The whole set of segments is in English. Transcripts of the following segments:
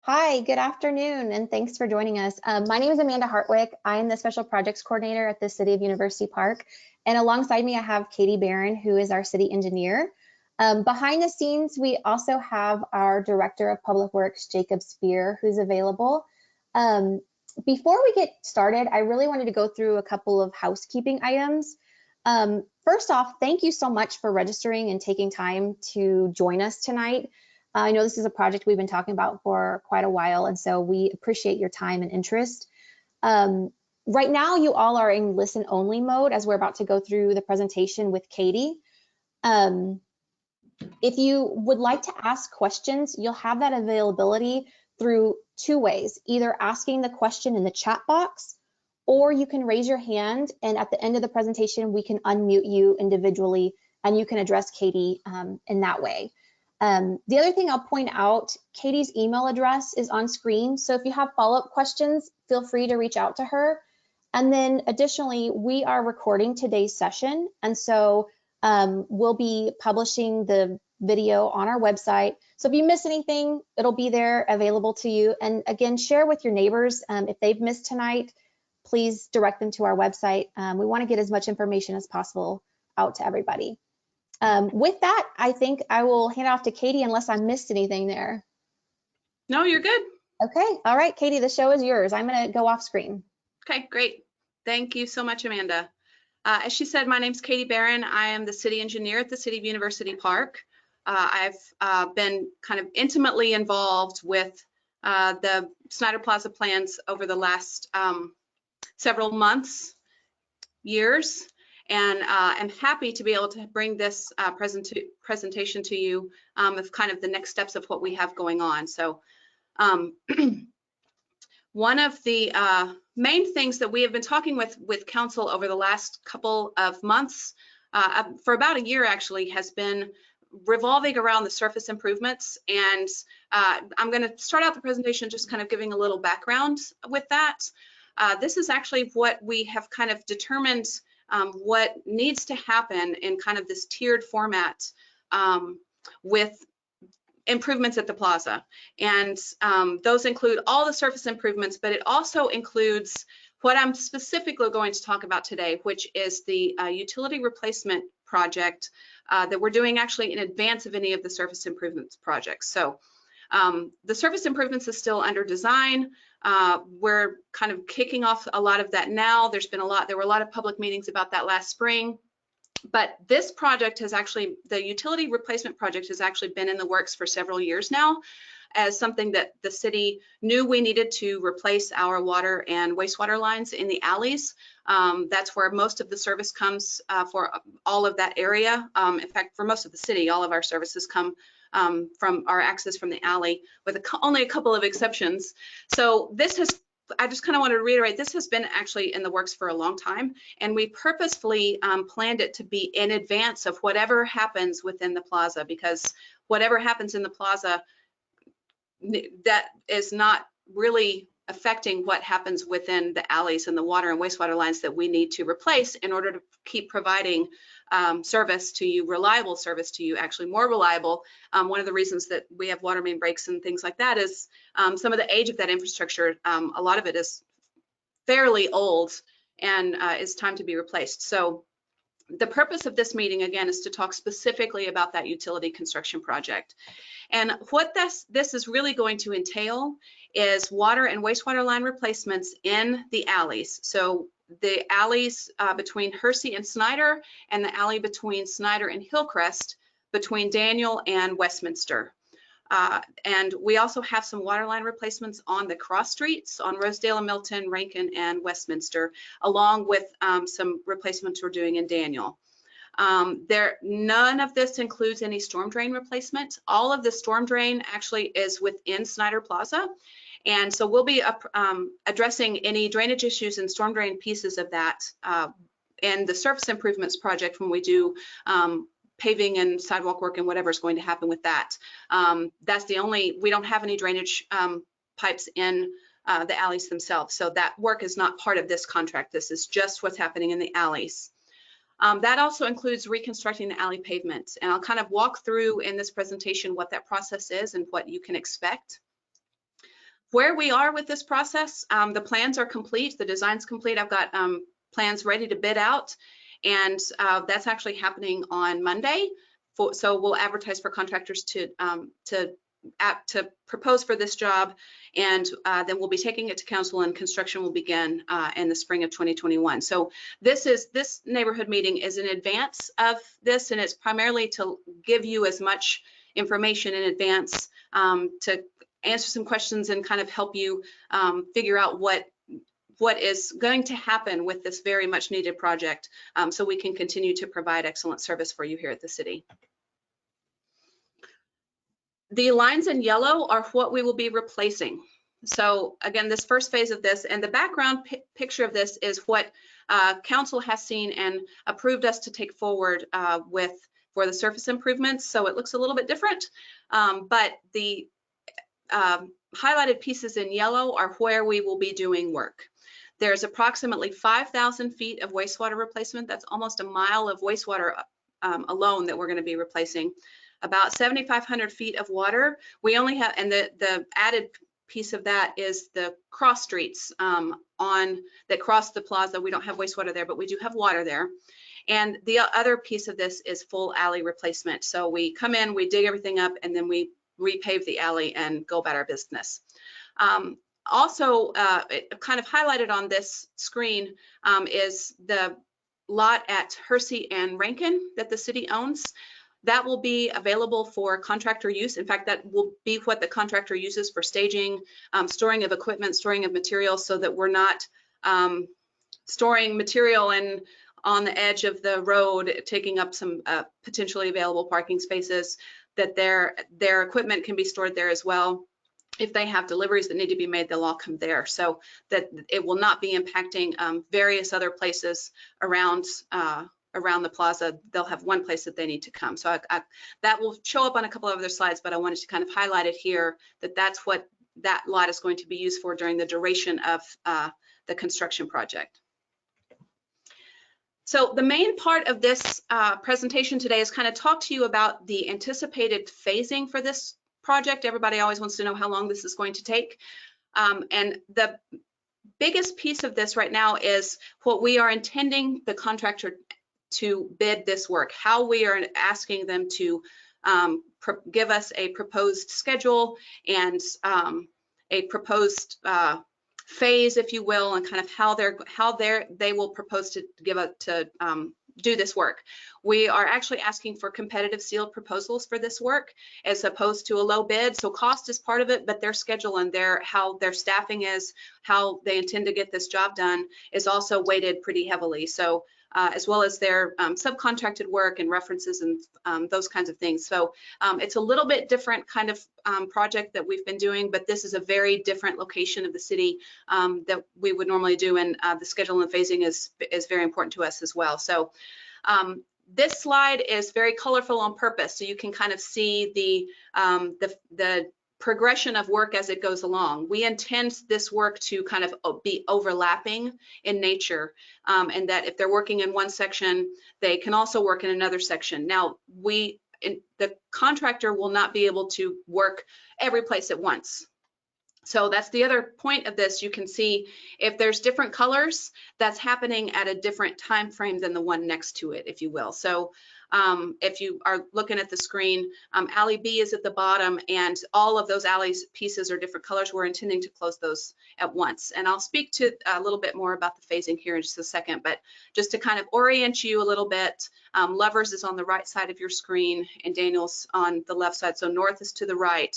Hi, good afternoon, and thanks for joining us. My name is Amanda Hartwick. I am the Special Projects Coordinator at the City of University Park. And alongside me, I have Katie Barron, who is our city engineer. Behind the scenes, we also have our Director of Public Works, Jacob Spear, who's available. Before we get started, I really wanted to go through a couple of housekeeping items. First off, thank you so much for registering and taking time to join us tonight. I know this is a project we've been talking about for quite a while, and so we appreciate your time and interest. Right now, you all are in listen-only mode as we're about to go through the presentation with Katie. If you would like to ask questions, you'll have that availability through two ways, either asking the question in the chat box, or you can raise your hand, and at the end of the presentation, we can unmute you individually, and you can address Katie in that way. The other thing I'll point out, Katie's email address is on screen. So if you have follow-up questions, feel free to reach out to her. And then additionally, we are recording today's session. And so we'll be publishing the video on our website. So if you miss anything, it'll be there available to you. And again, share with your neighbors. If they've missed tonight, please direct them to our website. We want to get as much information as possible out to everybody. With that, I think I will hand off to Katie unless I missed anything there. No, you're good. Okay. All right, Katie, the show is yours. I'm going to go off screen. Okay, great. Thank you so much, Amanda. As she said, my name's Katie Barron. I am the city engineer at the City of University Park. I've been kind of intimately involved with the Snider Plaza plans over the last several months, years. And I'm happy to be able to bring this presentation to you of kind of the next steps of what we have going on. So one of the main things that we have been talking with council over the last couple of months, for about a year actually, has been revolving around the surface improvements. And I'm going to start out the presentation just kind of giving a little background with that. This is actually what we have kind of determined what needs to happen in kind of this tiered format with improvements at the plaza. And those include all the surface improvements, but it also includes what I'm specifically going to talk about today, which is the utility replacement project that we're doing actually in advance of any of the surface improvements projects. So the surface improvements is still under design. We're kind of kicking off a lot of that now. There were a lot of public meetings about that last spring. But this project has actually, the utility replacement project has actually been in the works for several years now as something that the city knew we needed to replace our water and wastewater lines in the alleys. That's where most of the service comes for all of that area. In fact, for most of the city, all of our services come from our access from the alley, with only a couple of exceptions. So this has, I just kind of want to reiterate, this has been actually in the works for a long time, and we purposefully planned it to be in advance of whatever happens within the plaza, because whatever happens in the plaza, that is not really affecting what happens within the alleys and the water and wastewater lines that we need to replace in order to keep providing service to you, reliable service to you, actually more reliable. One of the reasons that we have water main breaks and things like that is some of the age of that infrastructure. A lot of it is fairly old and is time to be replaced. So the purpose of this meeting, again, is to talk specifically about that utility construction project. And what this is really going to entail is water and wastewater line replacements in the alleys. So the alleys between Hersey and Snider, and the alley between Snider and Hillcrest, between Daniel and Westminster. And we also have some water line replacements on the cross streets on Rosedale and Milton, Rankin and Westminster, along with some replacements we're doing in Daniel. None of this includes any storm drain replacement. All of the storm drain actually is within Snider Plaza. And so we'll be addressing any drainage issues and storm drain pieces of that in the surface improvements project when we do paving and sidewalk work and whatever's going to happen with that. That's the only, we don't have any drainage pipes in the alleys themselves. So that work is not part of this contract. This is just what's happening in the alleys. That also includes reconstructing the alley pavement. And I'll kind of walk through in this presentation what that process is and what you can expect. Where we are with this process, the plans are complete, the design's complete. I've got plans ready to bid out, and that's actually happening on Monday. So we'll advertise for contractors to propose for this job, and then we'll be taking it to council, and construction will begin in the spring of 2021. So this neighborhood meeting is in advance of this, and it's primarily to give you as much information in advance to answer some questions and kind of help you figure out what is going to happen with this very much needed project, so we can continue to provide excellent service for you here at the city. The lines in yellow are what we will be replacing. So again, this first phase of this, and the background picture of this is what council has seen and approved us to take forward for the surface improvements. So it looks a little bit different, but the highlighted pieces in yellow are where we will be doing work. There's approximately 5,000 feet of wastewater replacement. That's almost a mile of wastewater alone that we're going to be replacing. About 7,500 feet of water. We only have, and the added piece of that is the cross streets that cross the plaza. We don't have wastewater there, but we do have water there. And the other piece of this is full alley replacement. So we come in, we dig everything up, and then we repave the alley and go about our business. Also, kind of highlighted on this screen is the lot at Hersey and Rankin that the city owns. That will be available for contractor use. In fact, that will be what the contractor uses for staging, storing of equipment, storing of materials, so that we're not storing material on the edge of the road, taking up some potentially available parking spaces, that their equipment can be stored there as well. If they have deliveries that need to be made, they'll all come there, so that it will not be impacting various other places around the plaza. They'll have one place that they need to come. So that will show up on a couple of other slides, but I wanted to kind of highlight it here, that that's what that lot is going to be used for during the duration of the construction project. So the main part of this presentation today is kind of talk to you about the anticipated phasing for this project. Everybody always wants to know how long this is going to take. And the biggest piece of this right now is what we are intending the contractor to bid this work, how we are asking them to give us a proposed schedule and a proposed phase, if you will, and kind of how they will propose to do this work. We are actually asking for competitive sealed proposals for this work as opposed to a low bid. So cost is part of it, but their schedule and how their staffing is, how they intend to get this job done is also weighted pretty heavily. So as well as their subcontracted work and references and those kinds of things. So it's a little bit different kind of project that we've been doing, but this is a very different location of the city that we would normally do, and the schedule and phasing is very important to us as well. So this slide is very colorful on purpose, so you can kind of see the progression of work as it goes along. We intend this work to kind of be overlapping in nature, and that if they're working in one section, they can also work in another section. Now, the contractor will not be able to work every place at once. So that's the other point of this. You can see if there's different colors, that's happening at a different time frame than the one next to it, if you will. So if you are looking at the screen, alley B is at the bottom, and all of those alleys pieces are different colors. We're intending to close those at once. And I'll speak to a little bit more about the phasing here in just a second, but just to kind of orient you a little bit, Lovers is on the right side of your screen and Daniels on the left side. So north is to the right.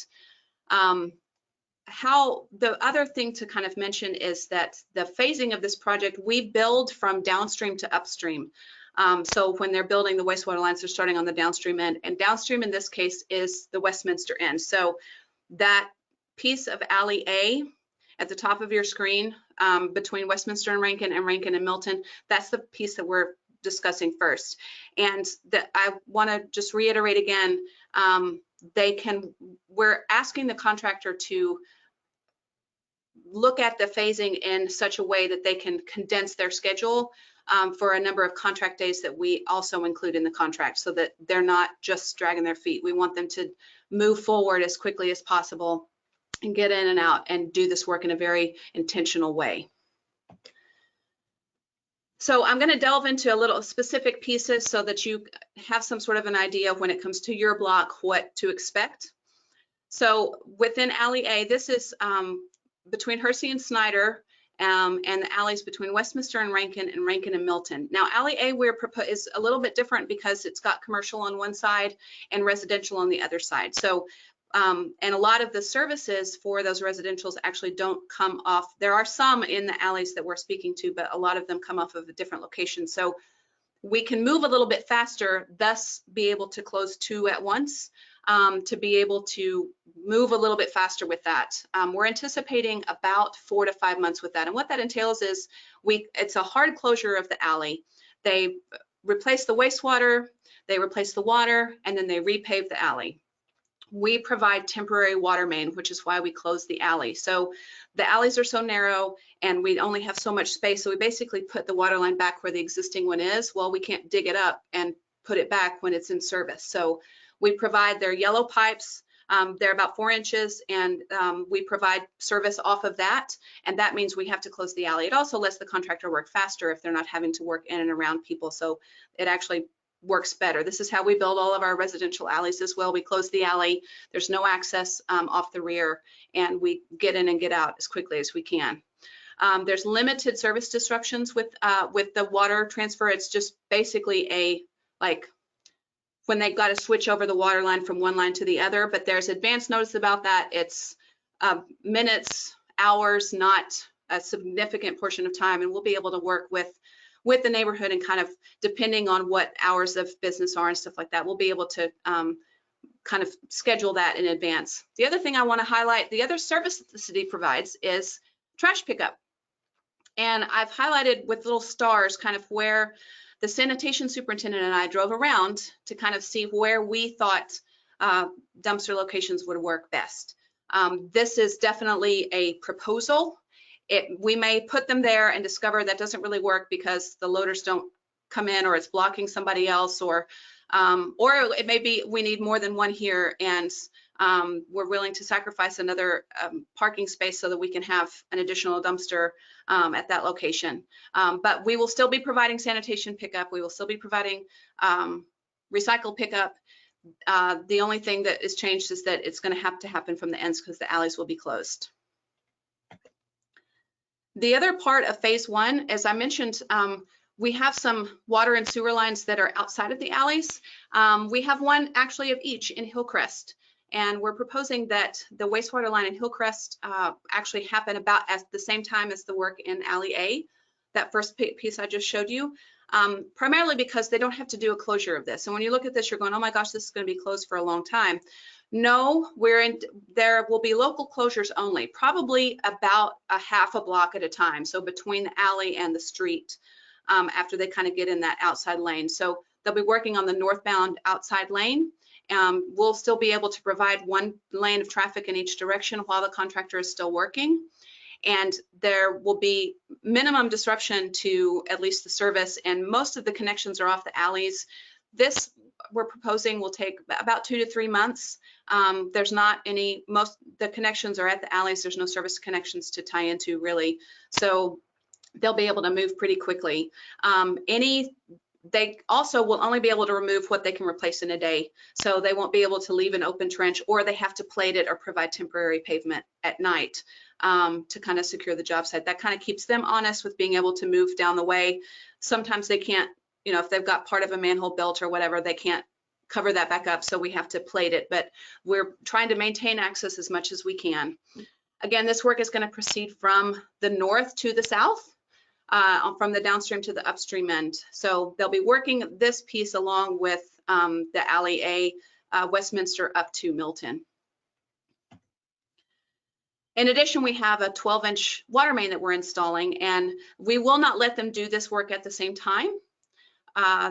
The other thing to kind of mention is that the phasing of this project, we build from downstream to upstream. So when they're building the wastewater lines, they're starting on the downstream end, and downstream in this case is the Westminster end. So that piece of alley A at the top of your screen between Westminster and Rankin and Milton, that's the piece that we're discussing first. And I want to just reiterate again, we're asking the contractor to look at the phasing in such a way that they can condense their schedule for a number of contract days that we also include in the contract, so that they're not just dragging their feet. We want them to move forward as quickly as possible and get in and out and do this work in a very intentional way. So I'm going to delve into a little specific pieces so that you have some sort of an idea when it comes to your block what to expect. So within Alley A, this is between Hersey and Snider, and the alleys between Westminster and Rankin and Milton. Now Alley A is a little bit different because it's got commercial on one side and residential on the other side. So and a lot of the services for those residentials actually don't come off. There are some in the alleys that we're speaking to, but a lot of them come off of a different location. So we can move a little bit faster, thus be able to close 2 at once, to be able to move a little bit faster with that. We're anticipating about 4 to 5 months with that. And what that entails is it's a hard closure of the alley. They replace the wastewater, they replace the water, and then they repave the alley. We provide temporary water main, which is why we close the alley. So the alleys are so narrow and we only have so much space. So we basically put the water line back where the existing one is. Well, we can't dig it up and put it back when it's in service. So we provide their yellow pipes. They're about 4 inches, and we provide service off of that. And that means we have to close the alley. It also lets the contractor work faster if they're not having to work in and around people. So it actually works better. This is how we build all of our residential alleys as well. We close the alley. There's no access off the rear, and we get in and get out as quickly as we can. There's limited service disruptions with the water transfer. It's just basically when they've got to switch over the water line from one line to the other, but there's advance notice about that. It's minutes, hours, not a significant portion of time, and we'll be able to work with the neighborhood and kind of depending on what hours of business are and stuff like that, we'll be able to kind of schedule that in advance. The other thing I want to highlight, the other service that the city provides is trash pickup. And I've highlighted with little stars kind of where the sanitation superintendent and I drove around to kind of see where we thought dumpster locations would work best. This is definitely a proposal. We may put them there and discover that doesn't really work because the loaders don't come in, or it's blocking somebody else, or it may be we need more than one here, and we're willing to sacrifice another parking space so that we can have an additional dumpster at that location. But we will still be providing sanitation pickup. We will still be providing recycle pickup. The only thing that is changed is that it's going to have to happen from the ends because the alleys will be closed. The other part of phase 1, as I mentioned, we have some water and sewer lines that are outside of the alleys. We have one actually of each in Hillcrest, and we're proposing that the wastewater line in Hillcrest actually happen about at the same time as the work in Alley A, that first piece I just showed you, primarily because they don't have to do a closure of this. And when you look at this, you're going, oh my gosh, this is going to be closed for a long time. No, there will be local closures only, probably about a half a block at a time. So between the alley and the street, after they kind of get in that outside lane. So they'll be working on the northbound outside lane. We'll still be able to provide one lane of traffic in each direction while the contractor is still working. And there will be minimum disruption to at least the service, and most of the connections are off the alleys. This we're proposing will take about 2 to 3 months. There's not any, the connections are at the alleys. There's no service connections to tie into really. So they'll be able to move pretty quickly. They also will only be able to remove what they can replace in a day. So they won't be able to leave an open trench, or they have to plate it or provide temporary pavement at night to kind of secure the job site. That kind of keeps them honest with being able to move down the way. Sometimes they can't, you know, if they've got part of a manhole belt or whatever, they can't cover that back up, so we have to plate it, but we're trying to maintain access as much as we can. Again, this work is going to proceed from the north to the south, from the downstream to the upstream end. So they'll be working this piece along with the Alley A, Westminster up to Milton. In addition, we have a 12-inch water main that we're installing, and we will not let them do this work at the same time.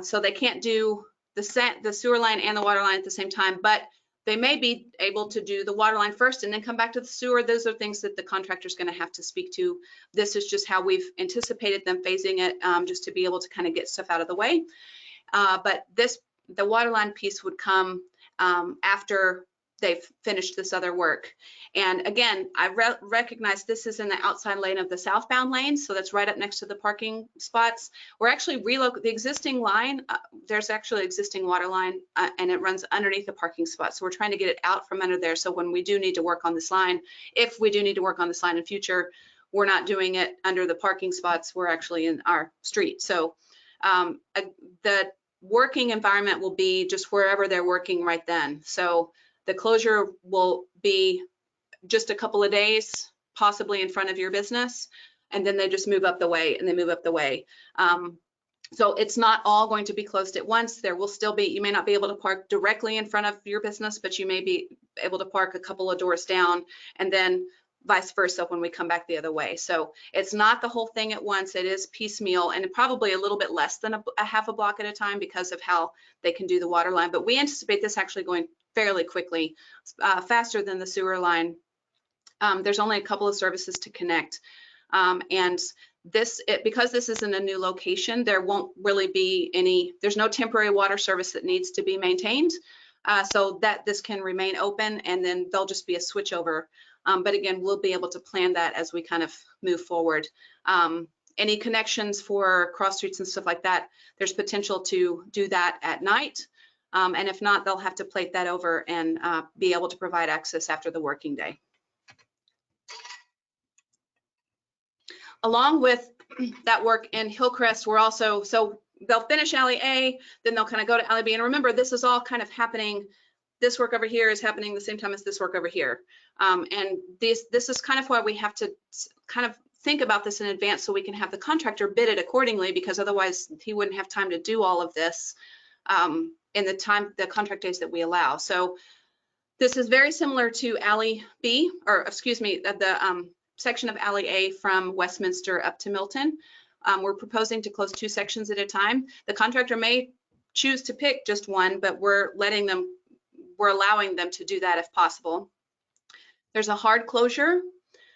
So they can't do the sewer line and the water line at the same time, but they may be able to do the water line first and then come back to the sewer. Those are things that the contractor's going to have to speak to. This is just how we've anticipated them phasing it, just to be able to kind of get stuff out of the way. But the water line piece would come after they've finished this other work. And again, I recognize this is in the outside lane of the southbound lane, so that's right up next to the parking spots. We're actually relocating the existing line. There's actually existing water line, and it runs underneath the parking spot. So we're trying to get it out from under there. So when we do need to work on this line, if we do need to work on this line in future, we're not doing it under the parking spots. We're actually in our street. So the working environment will be just wherever they're working right then. So the closure will be just a couple of days, possibly in front of your business, and then they just move up the way and they move up the way. So it's not all going to be closed at once. There will still be, you may not be able to park directly in front of your business, but you may be able to park a couple of doors down, and then vice versa when we come back the other way. So it's not the whole thing at once. It is piecemeal, and probably a little bit less than a half a block at a time because of how they can do the water line. But we anticipate this actually going fairly quickly, faster than the sewer line. There's only a couple of services to connect. And because this isn't a new location, there won't really be any, there's no temporary water service that needs to be maintained. So that this can remain open, and then there'll just be a switchover. But again, we'll be able to plan that as we kind of move forward. Any connections for cross streets and stuff like that, there's potential to do that at night. And if not, they'll have to plate that over and be able to provide access after the working day. Along with that work in Hillcrest, we're also, so they'll finish Alley A, then they'll kind of go to Alley B. And remember, this is all kind of happening, this work over here is happening the same time as this work over here. And this is kind of why we have to kind of think about this in advance so we can have the contractor bid it accordingly, because otherwise he wouldn't have time to do all of this in the contract days that we allow. So this is very similar to Alley B, or excuse me, the section of Alley A from Westminster up to Milton. We're proposing to close 2 sections at a time. The contractor may choose to pick just one, but we're allowing them to do that if possible. There's a hard closure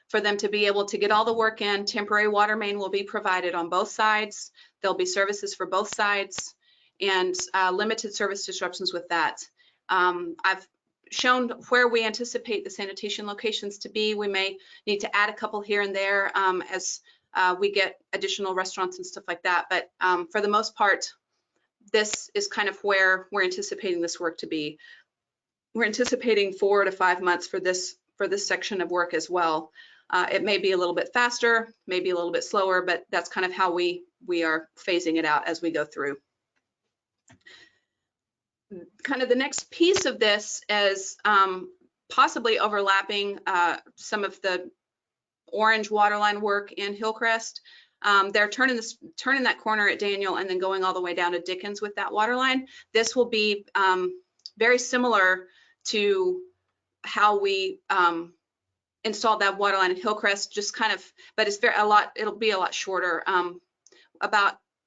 for them to be able to get all the work in. Temporary water main will be provided on both sides. There'll be services for both sides, and limited service disruptions with that. I've shown where we anticipate the sanitation locations to be. We may need to add a couple here and there as we get additional restaurants and stuff like that. But for the most part, this is kind of where we're anticipating this work to be. We're anticipating 4 to 5 months for this section of work as well. It may be a little bit faster, maybe a little bit slower, but that's kind of how we are phasing it out as we go through. Kind of the next piece of this is possibly overlapping some of the orange waterline work in Hillcrest. They're turning that corner at Daniel and then going all the way down to Dickens with that waterline. This will be very similar to how we installed that waterline in Hillcrest, just kind of, but it's it'll be a lot shorter.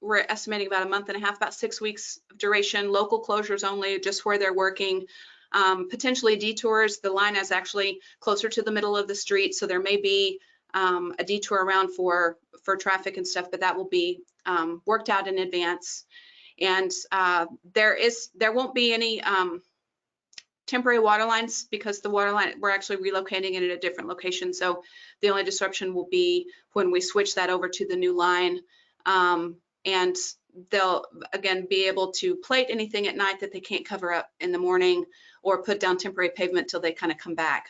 We're estimating about a month and a half, about 6 weeks of duration, local closures only, just where they're working. Potentially detours. The line is actually closer to the middle of the street, so there may be a detour around for traffic and stuff, but that will be worked out in advance. And there won't be any temporary water lines, because the water line, we're actually relocating it at a different location. So the only disruption will be when we switch that over to the new line. And they'll, again, be able to plate anything at night that they can't cover up in the morning, or put down temporary pavement till they kind of come back.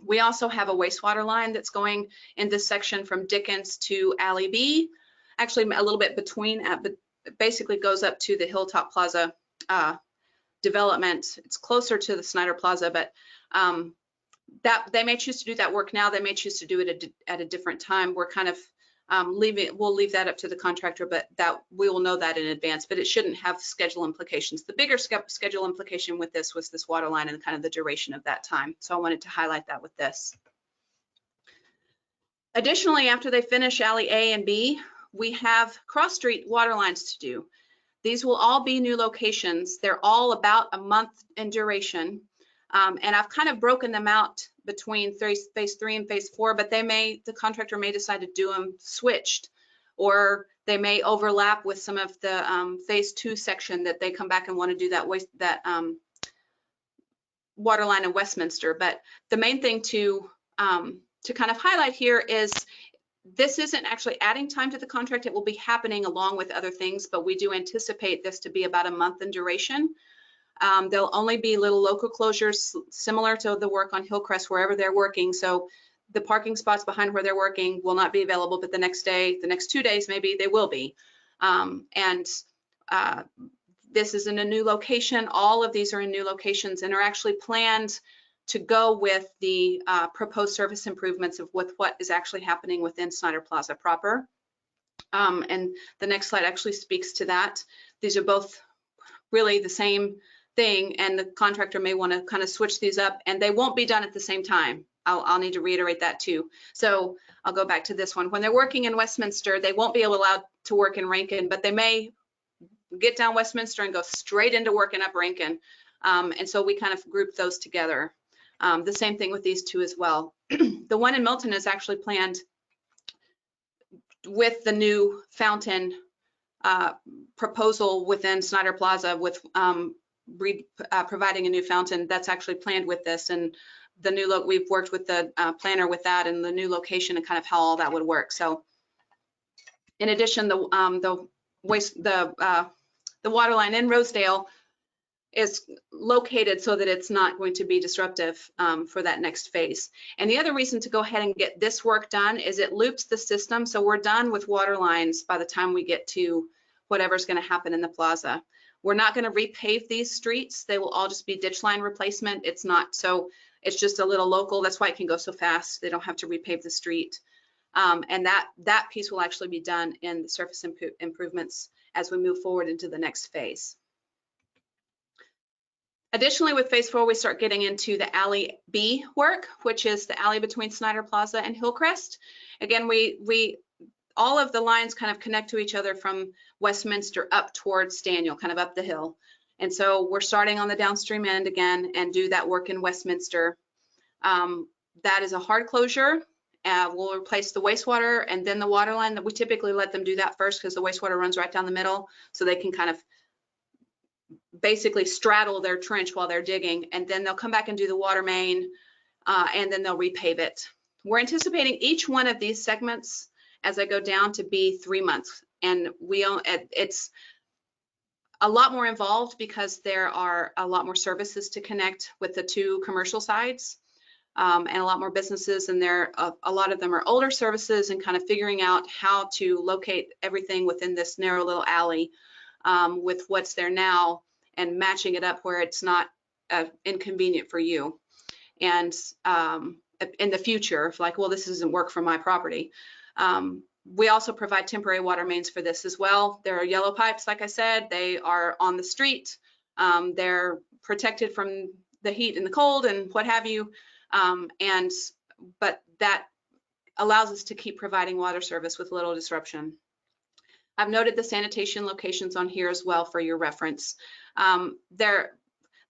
We also have a wastewater line that's going in this section from Dickens to Alley B, actually a little bit between, but it basically goes up to the Hilltop Plaza development. It's closer to the Snider Plaza, but that they may choose to do that work now. They may choose to do it at a different time. We're kind of we'll leave that up to the contractor, but that we will know that in advance, but it shouldn't have schedule implications. The bigger schedule implication with this was this water line and kind of the duration of that time. So I wanted to highlight that with this. Additionally, after they finish Alley A and B, we have cross street water lines to do. These will all be new locations. They're all about a month in duration. And I've kind of broken them out between phase 3 and phase 4, but the contractor may decide to do them switched, or they may overlap with some of the phase 2 section that they come back and want to do that water line in Westminster. But the main thing to kind of highlight here is this isn't actually adding time to the contract. It will be happening along with other things, but we do anticipate this to be about a month in duration. There'll only be little local closures similar to the work on Hillcrest wherever they're working. So the parking spots behind where they're working will not be available, but the next day, the next 2 days, maybe they will be. This is in a new location. All of these are in new locations and are actually planned to go with the proposed service improvements of with what is actually happening within Snider Plaza proper. And the next slide actually speaks to that. These are both really the same thing, and the contractor may want to kind of switch these up, and they won't be done at the same time. I'll need to reiterate that too. So I'll go back to this one. When they're working in Westminster, they won't be allowed to work in Rankin, but they may get down Westminster and go straight into working up Rankin. And so we kind of group those together. The same thing with these two as well. The one in Milton is actually planned with the new fountain proposal within Snider Plaza with providing a new fountain. That's actually planned with this, and the new look, we've worked with the planner with that and the new location and kind of how all that would work. So in addition, the water line in Rosedale is located so that it's not going to be disruptive for that next phase. And the other reason to go ahead and get this work done is it loops the system. So we're done with water lines by the time we get to whatever's going to happen in the plaza. We're not going to repave these streets. They will all just be ditch line replacement. It's not, so it's just a little local. That's why it can go so fast. They don't have to repave the street. And that piece will actually be done in the surface improvements as we move forward into the next phase. Additionally, with phase 4, we start getting into the alley B work, which is the alley between Snider Plaza and Hillcrest. Again, all of the lines kind of connect to each other from Westminster up towards Daniel, kind of up the hill. And so we're starting on the downstream end again and do that work in Westminster. That is a hard closure. We'll replace the wastewater and then the water line. That we typically let them do that first because the wastewater runs right down the middle, so they can kind of basically straddle their trench while they're digging, and then they'll come back and do the water main, and then they'll repave it. We're anticipating each one of these segments as I go down to be 3 months, and it's a lot more involved because there are a lot more services to connect with the two commercial sides, and a lot more businesses, and a lot of them are older services, and kind of figuring out how to locate everything within this narrow little alley with what's there now and matching it up where it's not inconvenient for you. And in the future, if like, well, this doesn't work for my property. We also provide temporary water mains for this as well. There are yellow pipes, like I said, they are on the street. They're protected from the heat and the cold and what have you. But that allows us to keep providing water service with little disruption. I've noted the sanitation locations on here as well for your reference.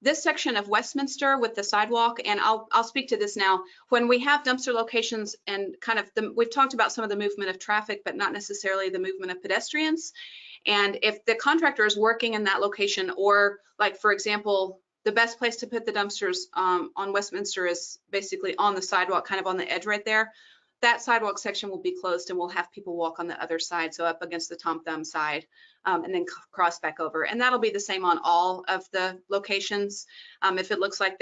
This section of Westminster with the sidewalk, and I'll speak to this now. When we have dumpster locations and kind of we've talked about some of the movement of traffic, but not necessarily the movement of pedestrians. And if the contractor is working in that location, or like, for example, the best place to put the dumpsters on Westminster is basically on the sidewalk, kind of on the edge right there. That sidewalk section will be closed and we'll have people walk on the other side, so up against the Tom Thumb side, and then cross back over. And that'll be the same on all of the locations. If it looks like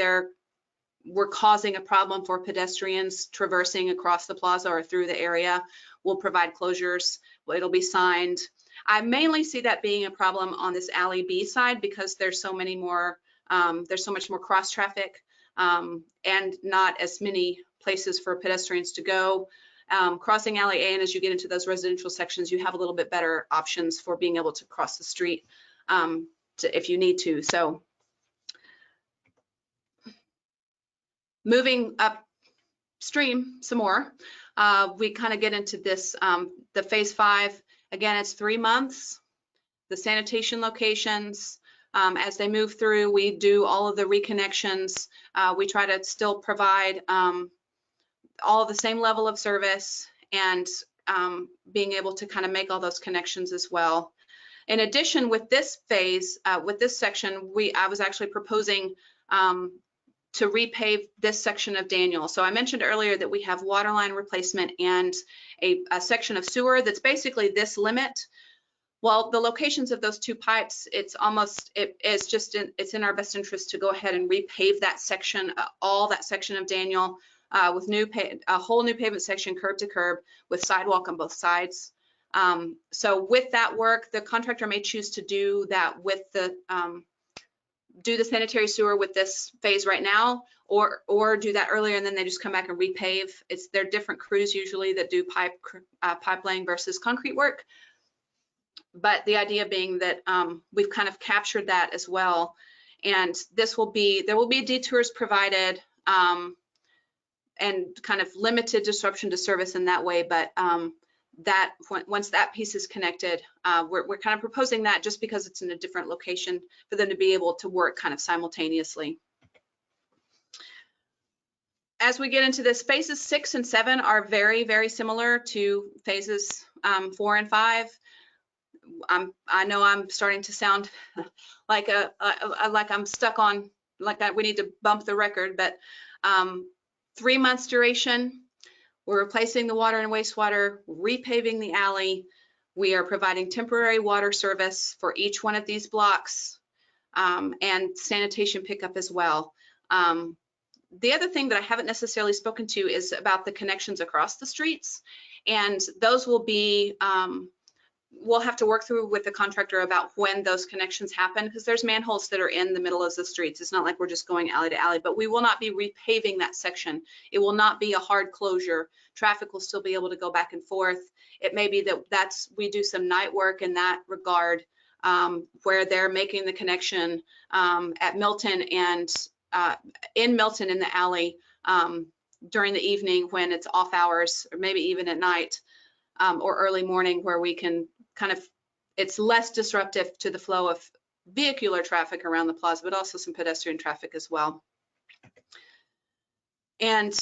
we're causing a problem for pedestrians traversing across the plaza or through the area, we'll provide closures. It'll be signed. I mainly see that being a problem on this alley B side because there's so much more cross traffic and not as many places for pedestrians to go. Crossing alley A, and as you get into those residential sections, you have a little bit better options for being able to cross the street if you need to. So moving upstream some more, we kind of get into this, the phase 5. Again, it's 3 months. The sanitation locations, as they move through, we do all of the reconnections. We try to still provide all of the same level of service and being able to kind of make all those connections as well. In addition, with this phase, with this section, I was actually proposing to repave this section of Daniel. So I mentioned earlier that we have water line replacement and a section of sewer that's basically this limit. Well, the locations of those two pipes, it's in our best interest to go ahead and repave that section, all that section of Daniel, with a whole new pavement section, curb to curb, with sidewalk on both sides. So with that work, the contractor may choose to do that with do the sanitary sewer with this phase right now, or do that earlier and then they just come back and repave. They're different crews usually that do pipe laying versus concrete work. But the idea being that we've kind of captured that as well. And there will be detours provided and kind of limited disruption to service in that way. But once that piece is connected, we're kind of proposing that just because it's in a different location for them to be able to work kind of simultaneously. As we get into this, phases 6 and 7 are very, very similar to phases 4 and 5. I know I'm starting to sound like I'm stuck on, we need to bump the record, but 3 months duration. We're replacing the water and wastewater, repaving the alley. We are providing temporary water service for each one of these blocks, and sanitation pickup as well. The other thing that I haven't necessarily spoken to is about the connections across the streets, and those will be, we'll have to work through with the contractor about when those connections happen, because there's manholes that are in the middle of the streets. It's not like we're just going alley to alley, but we will not be repaving that section. It will not be a hard closure. Traffic will still be able to go back and forth. It may be that we do some night work in that regard, where they're making the connection at Milton and in Milton in the alley during the evening when it's off hours, or maybe even at night or early morning, where we can kind of, it's less disruptive to the flow of vehicular traffic around the plaza, but also some pedestrian traffic as well. And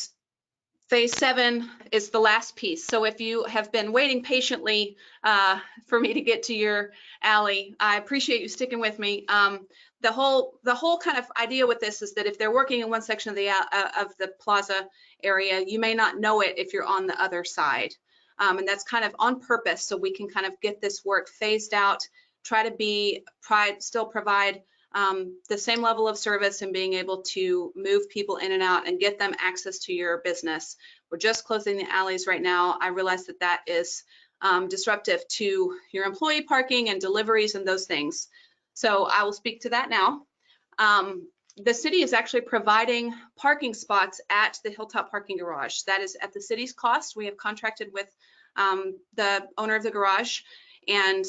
phase 7 is the last piece. So if you have been waiting patiently for me to get to your alley, I appreciate you sticking with me. The whole kind of idea with this is that if they're working in one section of the plaza area, you may not know it if you're on the other side. And that's kind of on purpose, so we can kind of get this work phased out, try to still provide the same level of service and being able to move people in and out and get them access to your business. We're just closing the alleys right now. I realize that that is disruptive to your employee parking and deliveries and those things. So I will speak to that now. The city is actually providing parking spots at the Hilltop Parking Garage. That is at the city's cost. We have contracted with the owner of the garage, and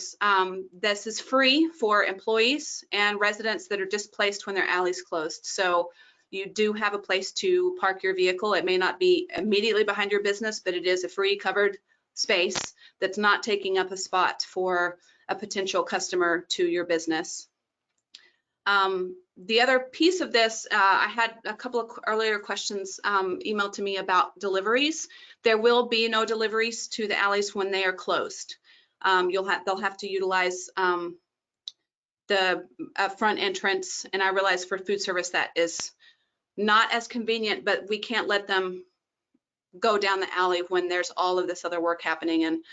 this is free for employees and residents that are displaced when their alley's closed. So you do have a place to park your vehicle. It may not be immediately behind your business, but it is a free covered space that's not taking up a spot for a potential customer to your business. The other piece of this, I had a couple of earlier questions emailed to me about deliveries. There will be no deliveries to the alleys when they are closed. They'll have to utilize the front entrance, and I realize for food service that is not as convenient, but we can't let them go down the alley when there's all of this other work happening, and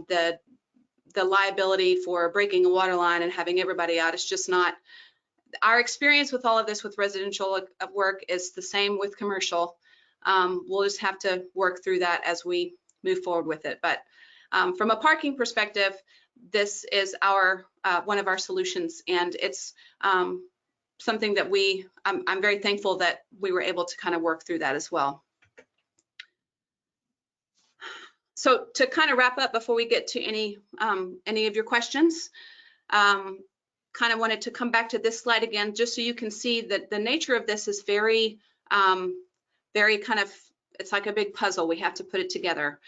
the liability for breaking a water line and having everybody out is just not. Our experience with all of this with residential work is the same with commercial. We'll just have to work through that as we move forward with it. But from a parking perspective, this is one of our solutions, and it's something that I'm very thankful that we were able to kind of work through that as well. So to kind of wrap up before we get to any of your questions, kind of wanted to come back to this slide again, just so you can see that the nature of this is very kind of, it's like a big puzzle. We have to put it together.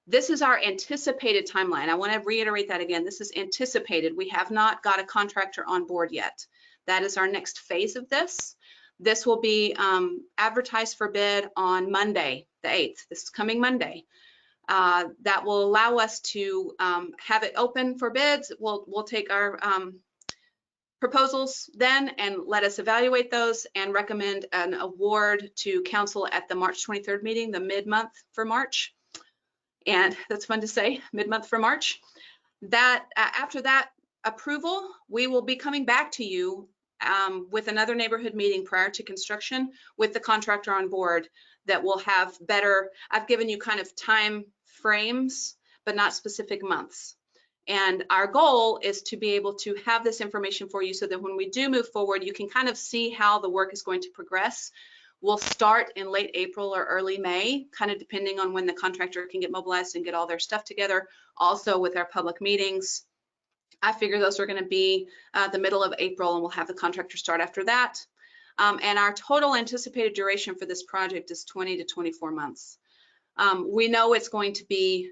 This is our anticipated timeline. I want to reiterate that again. This is anticipated. We have not got a contractor on board yet. That is our next phase of this. This will be advertised for bid on Monday, the 8th. This is coming Monday. That will allow us to have it open for bids. We'll take our proposals then and let us evaluate those and recommend an award to council at the March 23rd meeting, the mid-month for March. And that's fun to say, mid-month for March. That after that approval, we will be coming back to you with another neighborhood meeting prior to construction with the contractor on board that will have better, I've given you kind of time frames, but not specific months. And our goal is to be able to have this information for you so that when we do move forward, you can kind of see how the work is going to progress. We'll start in late April or early May, kind of depending on when the contractor can get mobilized and get all their stuff together. Also with our public meetings, I figure those are going to be the middle of April, and we'll have the contractor start after that. And our total anticipated duration for this project is 20 to 24 months. We know it's going to be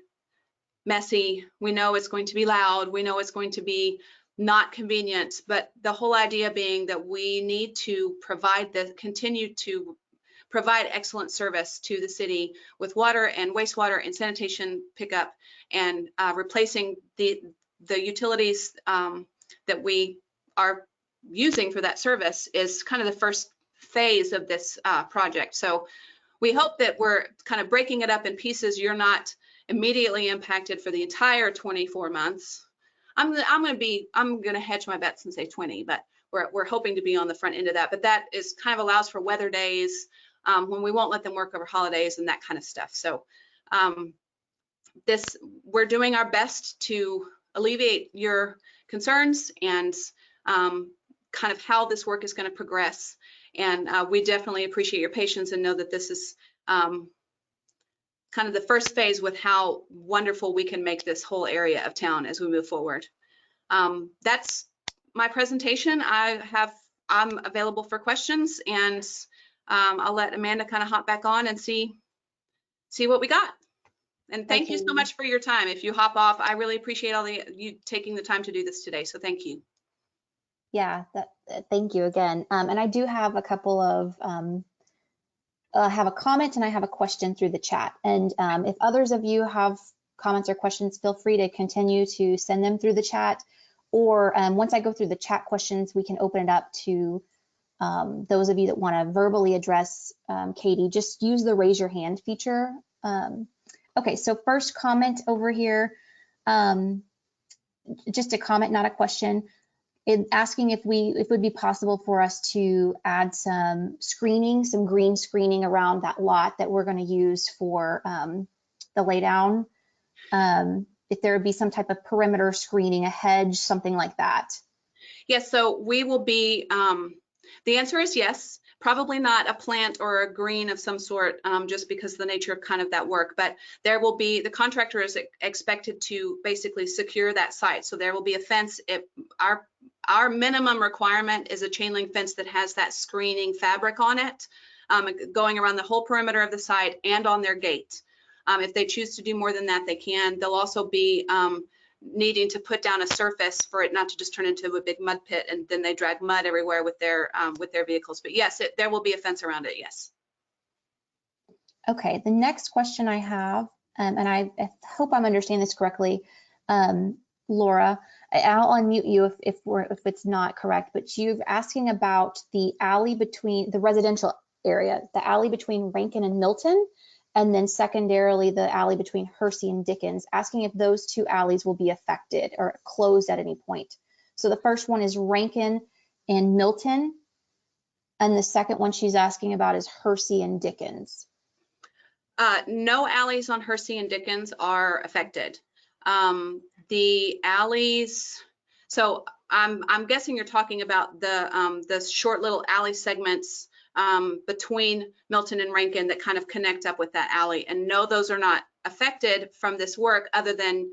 messy. We know it's going to be loud. We know it's going to be not convenient, but the whole idea being that we need to continue to provide excellent service to the city with water and wastewater and sanitation pickup, and replacing the utilities that we are using for that service is kind of the first phase of this project. So we hope that we're kind of breaking it up in pieces. You're not immediately impacted for the entire 24 months. I'm gonna hedge my bets and say 20, but we're hoping to be on the front end of that. But that is kind of allows for weather days when we won't let them work over holidays and that kind of stuff. So we're doing our best to alleviate your concerns and kind of how this work is going to progress. And we definitely appreciate your patience and know that this is kind of the first phase with how wonderful we can make this whole area of town as we move forward. That's my presentation. I'm available for questions, and I'll let Amanda kind of hop back on and see what we got. And thank you so much for your time. If you hop off, I really appreciate you taking the time to do this today. So thank you. Yeah, thank you again. And I do have a couple of, I have a comment and I have a question through the chat. And if others of you have comments or questions, feel free to continue to send them through the chat. Or once I go through the chat questions, we can open it up to those of you that want to verbally address Katie. Just use the raise your hand feature. Okay, so first comment over here, just a comment, not a question, asking if it would be possible for us to add some screening, some green screening around that lot that we're going to use for the laydown. If there would be some type of perimeter screening, a hedge, something like that. Yes, so we will be, the answer is yes. Probably not a plant or a green of some sort, just because of the nature of kind of that work, but there will be, the contractor is expected to basically secure that site. So there will be a fence. Our minimum requirement is a chain link fence that has that screening fabric on it, going around the whole perimeter of the site and on their gate. If they choose to do more than that, they can. They'll also be needing to put down a surface for it not to just turn into a big mud pit, and then they drag mud everywhere with their vehicles. But yes, there will be a fence around it. Yes. Okay. The next question I have, and I hope I'm understanding this correctly, Laura. I'll unmute you if it's not correct, but you're asking about the alley between the residential area, the alley between Rankin and Milton, and then secondarily the alley between Hersey and Dickens, asking if those two alleys will be affected or closed at any point. So the first one is Rankin and Milton, and the second one she's asking about is Hersey and Dickens. No alleys on Hersey and Dickens are affected. The alleys, so I'm guessing you're talking about the short little alley segments between Milton and Rankin that kind of connect up with that alley. And no, those are not affected from this work other than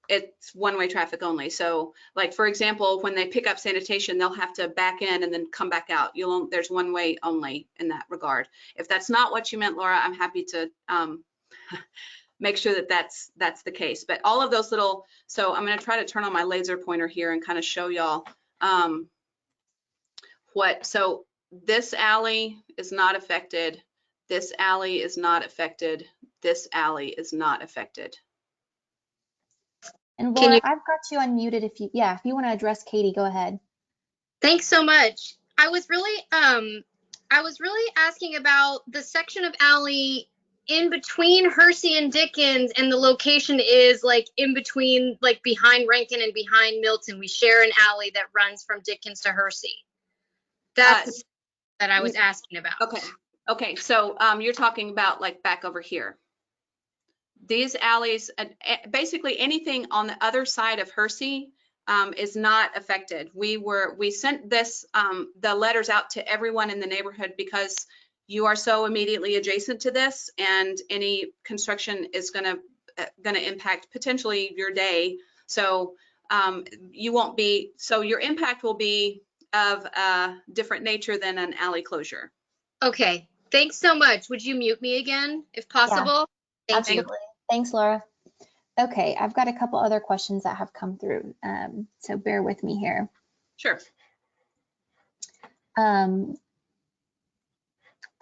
it's one-way traffic only. So like, for example, when they pick up sanitation, they'll have to back in and then come back out. There's one way only in that regard. If that's not what you meant, Laura, I'm happy to make sure that that's the case. But all of those little, so I'm going to try to turn on my laser pointer here and kind of show y'all so this alley is not affected. This alley is not affected. This alley is not affected. And Laura, I've got you unmuted. If you want to address Katie, go ahead. Thanks so much. I was really asking about the section of alley in between Hersey and Dickens, and the location is like in between, like behind Rankin and behind Milton. We share an alley that runs from Dickens to Hersey. That's that I was asking about. Okay. So you're talking about like back over here. These alleys, basically anything on the other side of Hersey is not affected. We sent this, the letters out to everyone in the neighborhood because you are so immediately adjacent to this, and any construction is gonna impact potentially your day. So your impact will be of a different nature than an alley closure. Okay, thanks so much. Would you mute me again if possible? Yeah, absolutely. Thanks, Laura. Okay, I've got a couple other questions that have come through, so bear with me here. Sure.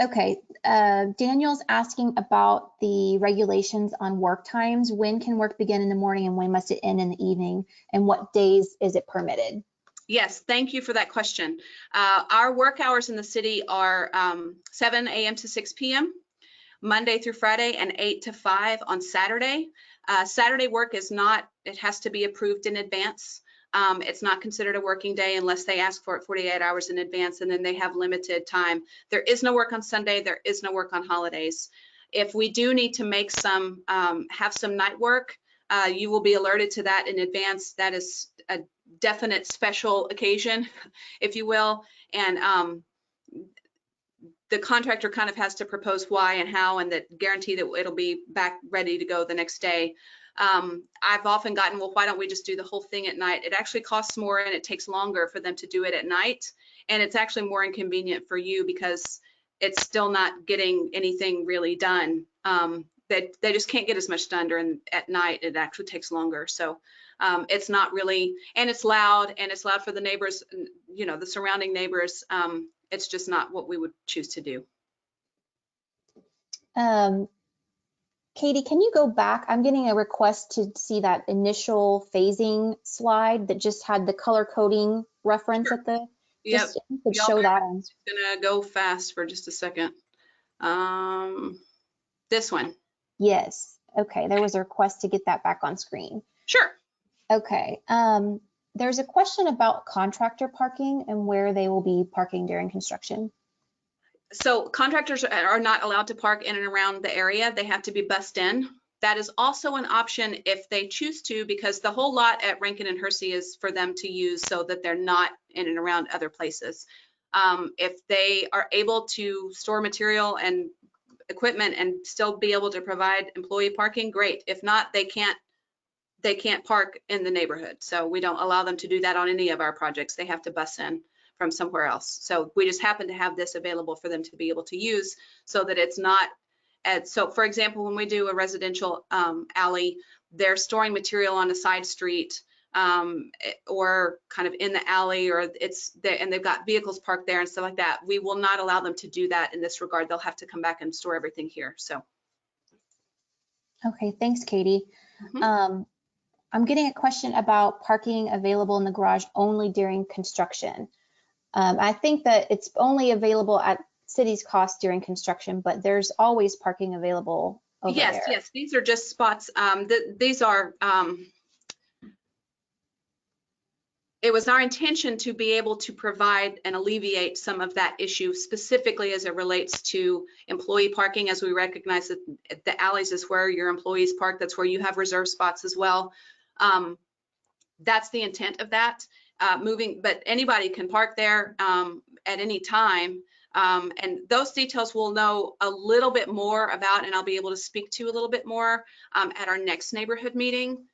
Okay, Daniel's asking about the regulations on work times. When can work begin in the morning and when must it end in the evening? And what days is it permitted? Yes, thank you for that question. Our work hours in the city are 7 a.m. to 6 p.m. Monday through Friday, and 8 to 5 on Saturday. Saturday work is not, it has to be approved in advance. It's not considered a working day unless they ask for it 48 hours in advance, and then they have limited time. There is no work on Sunday. There is no work on holidays. If we do need to make some, have some night work, you will be alerted to that in advance. That is a definite special occasion, if you will. And the contractor kind of has to propose why and how, and that guarantee that it'll be back ready to go the next day. I've often gotten, well, why don't we just do the whole thing at night? It actually costs more and it takes longer for them to do it at night. And it's actually more inconvenient for you because it's still not getting anything really done. They just can't get as much done at night. It actually takes longer. So it's not really, and it's loud for the neighbors, you know, the surrounding neighbors. It's just not what we would choose to do. Katie, can you go back? I'm getting a request to see that initial phasing slide that just had the color coding reference Sure. at the, Yep. just you could show that on. I'm gonna go fast for just a second. This one. Yes. Okay, there was a request to get that back on screen. Sure. Okay. There's a question about contractor parking and where they will be parking during construction. So contractors are not allowed to park in and around the area. They have to be bussed in. That is also an option if they choose to, because the whole lot at Rankin and Hersey is for them to use so that they're not in and around other places. If they are able to store material and equipment and still be able to provide employee parking, great. If not, they can't park in the neighborhood. So we don't allow them to do that on any of our projects. They have to bus in from somewhere else. So we just happen to have this available for them to be able to use so that it's not, so for example, when we do a residential alley, they're storing material on a side street or kind of in the alley, or and they've got vehicles parked there and stuff like that. We will not allow them to do that in this regard. They'll have to come back and store everything here. So. Okay, thanks, Katie. Mm-hmm. I'm getting a question about parking available in the garage only during construction. I think that it's only available at city's cost during construction, but there's always parking available over there. Yes, these are just spots. These are, it was our intention to be able to provide and alleviate some of that issue, specifically as it relates to employee parking, as we recognize that the alleys is where your employees park. That's where you have reserved spots as well. That's the intent of that. But anybody can park there at any time. And those details we'll know a little bit more about, and I'll be able to speak to a little bit more at our next neighborhood meeting.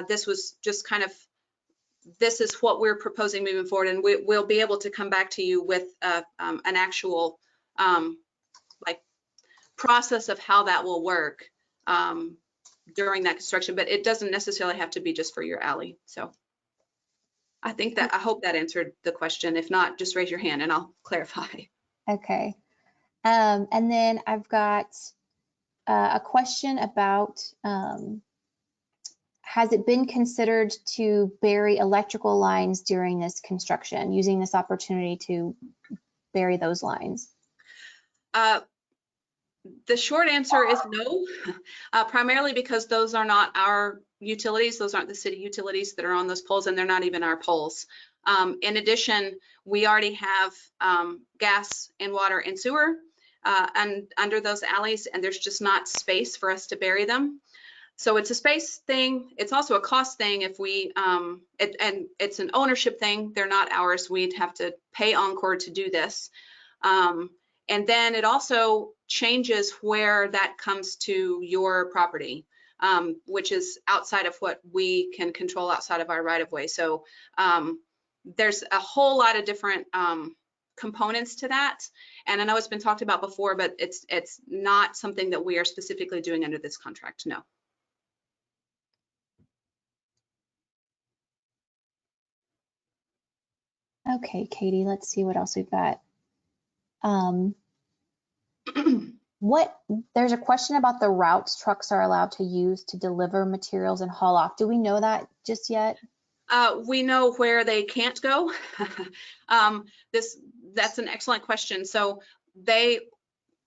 This was just kind of, this is what we're proposing moving forward, and we'll be able to come back to you with an actual like process of how that will work during that construction, but it doesn't necessarily have to be just for your alley. So I think that, I hope that answered the question. If not, just raise your hand and I'll clarify. Okay. And then I've got a question about has it been considered to bury electrical lines during this construction, using this opportunity to bury those lines? The short answer is no, primarily because those are not our utilities. Those aren't the city utilities that are on those poles, and they're not even our poles. In addition, we already have gas and water and sewer and under those alleys, and there's just not space for us to bury them. So it's a space thing. It's also a cost thing. If we, and it's an ownership thing. They're not ours. We'd have to pay Encore to do this. And then it also changes where that comes to your property, which is outside of what we can control, outside of our right of way. So there's a whole lot of different components to that. And I know it's been talked about before, but it's not something that we are specifically doing under this contract, no. Okay, Katie, let's see what else we've got. There's a question about the routes trucks are allowed to use to deliver materials and haul off. Do we know that just yet? We know where they can't go. That's an excellent question. So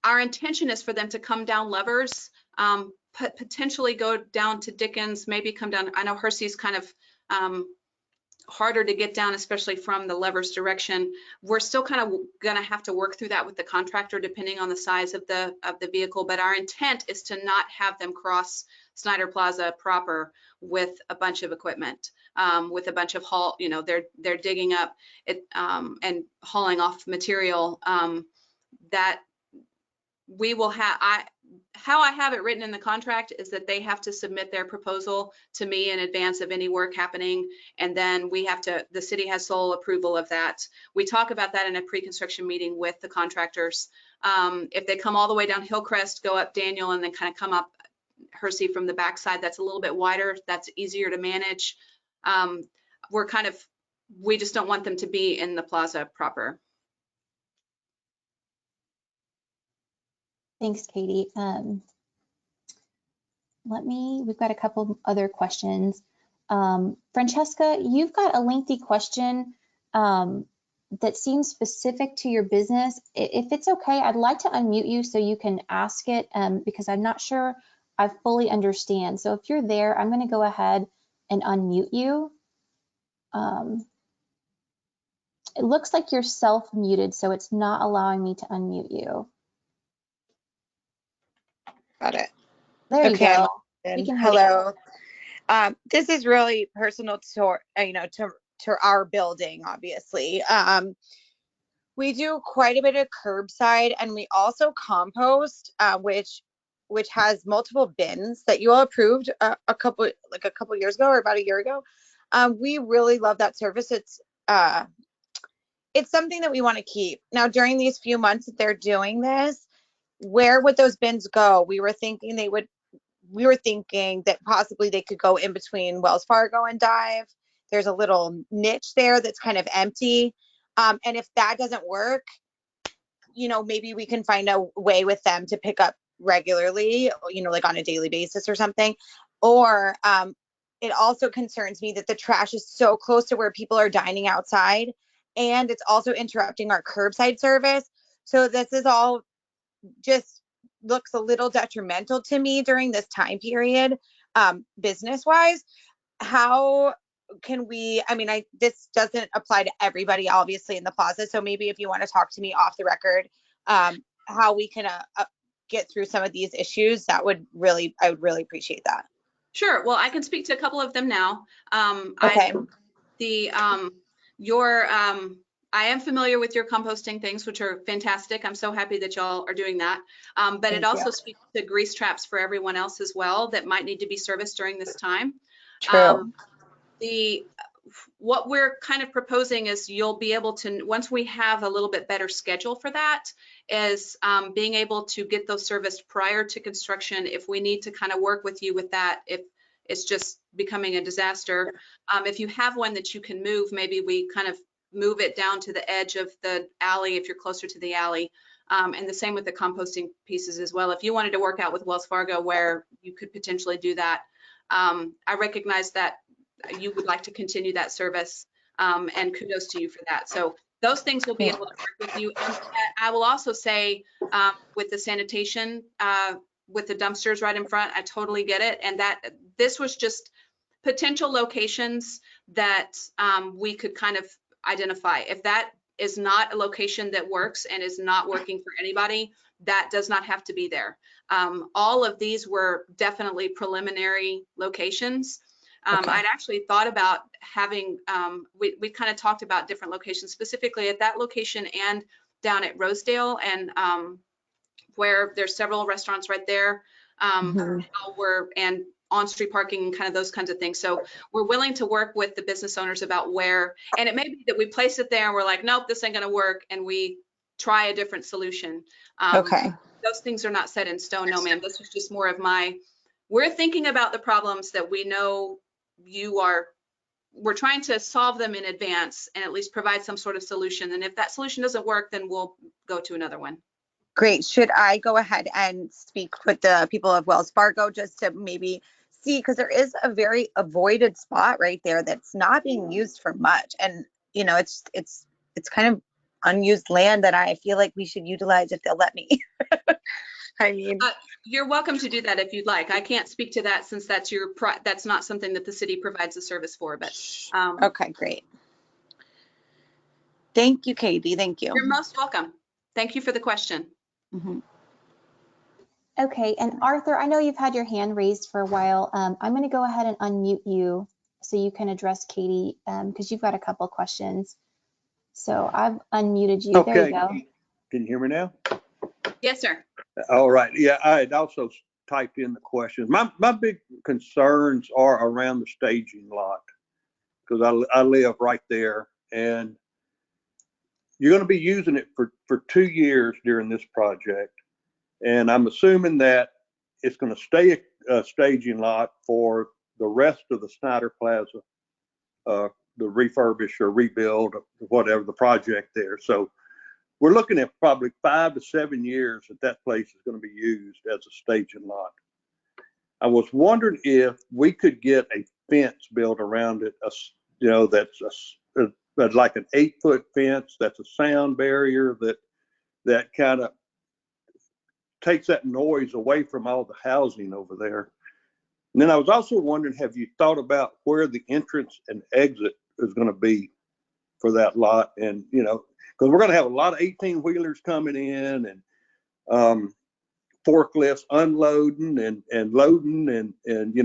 our intention is for them to come down Levers, potentially go down to Dickens, maybe come down. I know Hersey's kind of harder to get down, especially from the Levers direction. We're still kind of going to have to work through that with the contractor, depending on the size of the vehicle. But our intent is to not have them cross Snider Plaza proper with a bunch of equipment, with a bunch of haul. You know, they're digging up it and hauling off material that we will have. How I have it written in the contract is that they have to submit their proposal to me in advance of any work happening, and then the city has sole approval of that. We talk about that in a pre-construction meeting with the contractors. If they come all the way down Hillcrest, go up Daniel, and then kind of come up Hersey from the backside, that's a little bit wider, that's easier to manage. We just don't want them to be in the plaza proper. Thanks, Katie. We've got a couple other questions. Francesca, you've got a lengthy question that seems specific to your business. If it's okay, I'd like to unmute you so you can ask it because I'm not sure I fully understand. So if you're there, I'm going to go ahead and unmute you. It looks like you're self-muted, so it's not allowing me to unmute you. Got it. There you go. Hello. This is really personal to to our building. Obviously, we do quite a bit of curbside, and we also compost, which has multiple bins that you all approved a couple years ago, or about a year ago. We really love that service. It's something that we want to keep. Now, during these few months that they're doing this, where would those bins go? We were thinking that possibly they could go in between Wells Fargo and Dive. There's a little niche there that's kind of empty. And if that doesn't work, maybe we can find a way with them to pick up regularly, like on a daily basis or something. Or it also concerns me that the trash is so close to where people are dining outside, and it's also interrupting our curbside service. So this is all just looks a little detrimental to me during this time period, business wise. How can we, this doesn't apply to everybody, obviously, in the plaza. So maybe if you want to talk to me off the record, how we can get through some of these issues, I would really appreciate that. Sure. Well, I can speak to a couple of them now. Okay. I am familiar with your composting things, which are fantastic. I'm so happy that y'all are doing that. But it also speaks to grease traps for everyone else as well that might need to be serviced during this time. True. What we're kind of proposing is you'll be able to, once we have a little bit better schedule for that, is being able to get those serviced prior to construction if we need to kind of work with you with that, if it's just becoming a disaster. If you have one that you can move, maybe we kind of move it down to the edge of the alley if you're closer to the alley. And the same with the composting pieces as well. If you wanted to work out with Wells Fargo where you could potentially do that, I recognize that you would like to continue that service, and kudos to you for that. So those things will be able to work with you. And I will also say, with the sanitation, with the dumpsters right in front, I totally get it. And that this was just potential locations that we could kind of identify. If that is not a location that works and is not working for anybody, that does not have to be there. All of these were definitely preliminary locations. Okay. I'd actually thought about having, we kind of talked about different locations, specifically at that location and down at Rosedale, and where there's several restaurants right there, and on-street parking and kind of those kinds of things. So we're willing to work with the business owners about where, and it may be that we place it there and we're like, nope, this ain't gonna work, and we try a different solution. Okay. Those things are not set in stone, no ma'am. This was just more of we're thinking about the problems that we know we're trying to solve them in advance and at least provide some sort of solution. And if that solution doesn't work, then we'll go to another one. Great. Should I go ahead and speak with the people of Wells Fargo just to maybe see, because there is a very avoided spot right there that's not being used for much. And, you know, it's kind of unused land that I feel like we should utilize if they'll let me. I mean, you're welcome to do that if you'd like. I can't speak to that since that's that's not something that the city provides a service for, but. Okay, great. Thank you, Katie. Thank you. You're most welcome. Thank you for the question. Mm-hmm. Okay, and Arthur, I know you've had your hand raised for a while. I'm going to go ahead and unmute you so you can address Katie, because you've got a couple questions. So I've unmuted you. Okay. There you go. Can you hear me now? Yes, sir. All right. Yeah, I had also typed in the questions. My big concerns are around the staging lot, because I live right there, and you're going to be using it for 2 years during this project. And I'm assuming that it's going to stay a staging lot for the rest of the Snider Plaza, the refurbish or rebuild, whatever the project there. So we're looking at probably 5 to 7 years that place is going to be used as a staging lot. I was wondering if we could get a fence built around it, that's like an 8-foot fence, that's a sound barrier that kind of takes that noise away from all the housing over there. And then I was also wondering, have you thought about where the entrance and exit is going to be for that lot? And, because we're going to have a lot of 18-wheelers coming in, and forklifts unloading and loading, and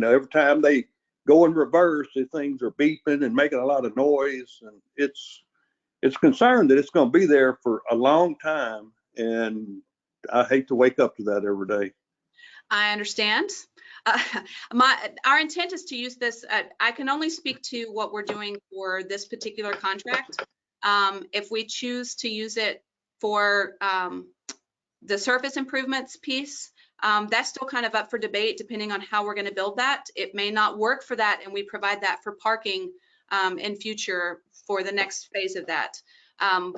every time they go in reverse, the things are beeping and making a lot of noise, and it's concerned that it's going to be there for a long time, and I hate to wake up to that every day. I understand. Our intent is to use this. I can only speak to what we're doing for this particular contract. If we choose to use it for the surface improvements piece, that's still kind of up for debate depending on how we're going to build that. It may not work for that, and we provide that for parking in future for the next phase of that.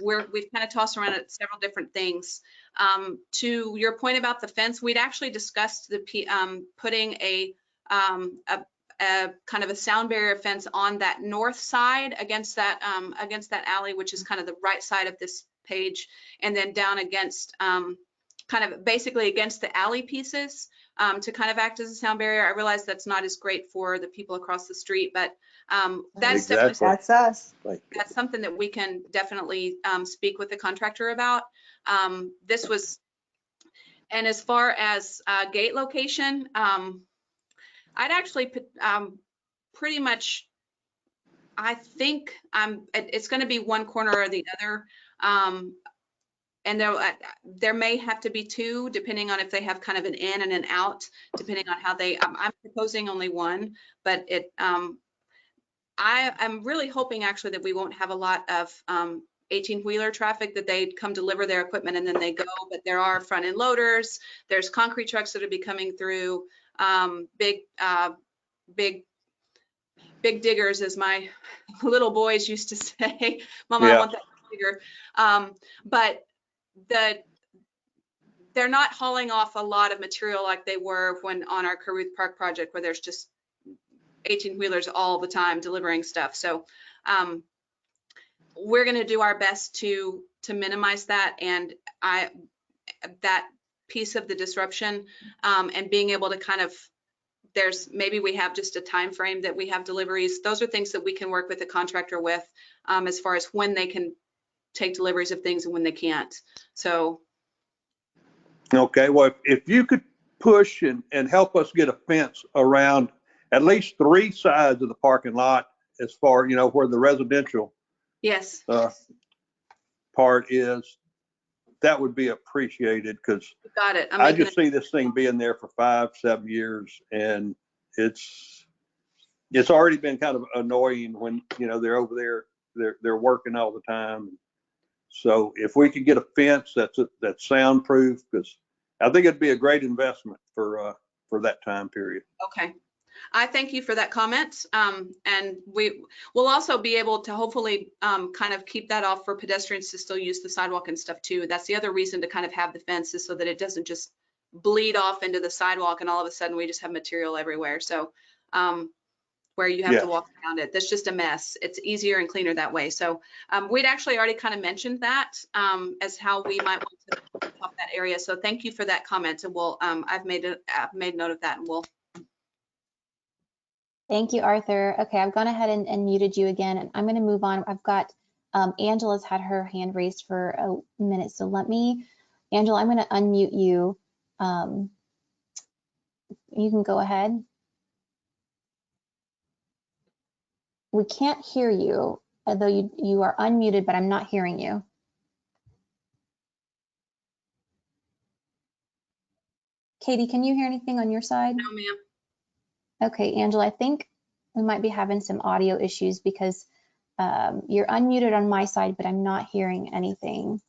We've kind of tossed around at several different things. To your point about the fence, we'd actually discussed putting a kind of a sound barrier fence on that north side against that alley, which is kind of the right side of this page, and then down against kind of basically against the alley pieces to kind of act as a sound barrier. I realize that's not as great for the people across the street, but that's Exactly. That's us. that's something that we can definitely speak with the contractor about. This was, and as far as gate location, I'd actually put pretty much, I think it's going to be one corner or the other. And there may have to be 2, depending on if they have kind of an in and an out, depending on how they, I'm proposing only 1, but I'm really hoping actually that we won't have a lot of 18-wheeler traffic, that they come deliver their equipment and then they go, but there are front end loaders, there's concrete trucks that will be coming through, big diggers, as my little boys used to say. Mama, yeah. I want that digger. But they're not hauling off a lot of material like they were when on our Caruth Park project, where there's just 18-wheelers all the time delivering stuff. So we're going to do our best to minimize that, and that piece of the disruption, and being able to kind of, maybe we have just a time frame that we have deliveries. Those are things that we can work with the contractor with, as far as when they can take deliveries of things and when they can't. So. Okay, well, if you could push and help us get a fence around at least 3 sides of the parking lot, as far, where the residential Yes. Part is, that would be appreciated, because Got it. I just see this thing being there for 5-7 years, and it's already been kind of annoying when, they're over there, they're working all the time. So if we could get a fence that's soundproof, because I think it'd be a great investment for that time period. Okay. I thank you for that comment. And we will also be able to hopefully kind of keep that off for pedestrians to still use the sidewalk and stuff too. That's the other reason to kind of have the fences, so that it doesn't just bleed off into the sidewalk and all of a sudden we just have material everywhere. So where you have to walk around it, that's just a mess. It's easier and cleaner that way. So we'd actually already kind of mentioned that as how we might want to top that area. So thank you for that comment. And we'll, I've made note of that, and we'll. Thank you, Arthur. Okay, I've gone ahead and muted you again, and I'm going to move on. I've got Angela's had her hand raised for a minute, so Angela, I'm going to unmute you. You can go ahead. We can't hear you, although you are unmuted, but I'm not hearing you. Katie, can you hear anything on your side? No, ma'am. Okay, Angela, I think we might be having some audio issues, because you're unmuted on my side, but I'm not hearing anything.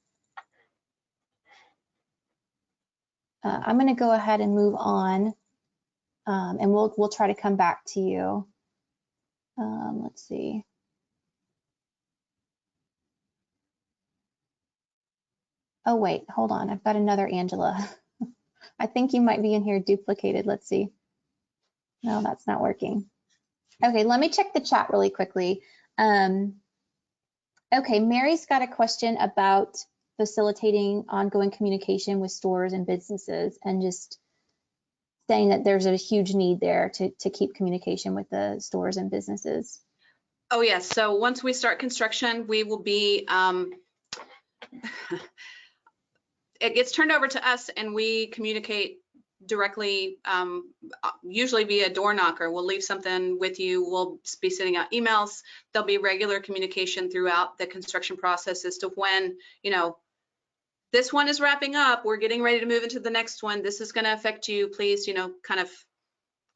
I'm going to go ahead and move on, and we'll try to come back to you. Let's see. Oh, wait, hold on. I've got another Angela. I think you might be in here duplicated. Let's see. No, that's not working. Okay, let me check the chat really quickly. Okay, Mary's got a question about facilitating ongoing communication with stores and businesses, and just saying that there's a huge need there to keep communication with the stores and businesses. Oh, yes. So once we start construction, we will be, it gets turned over to us, and we communicate directly, usually via door knocker. We'll leave something with you. We'll be sending out emails. There'll be regular communication throughout the construction process as to when, this one is wrapping up, we're getting ready to move into the next one. This is going to affect you. Please, kind of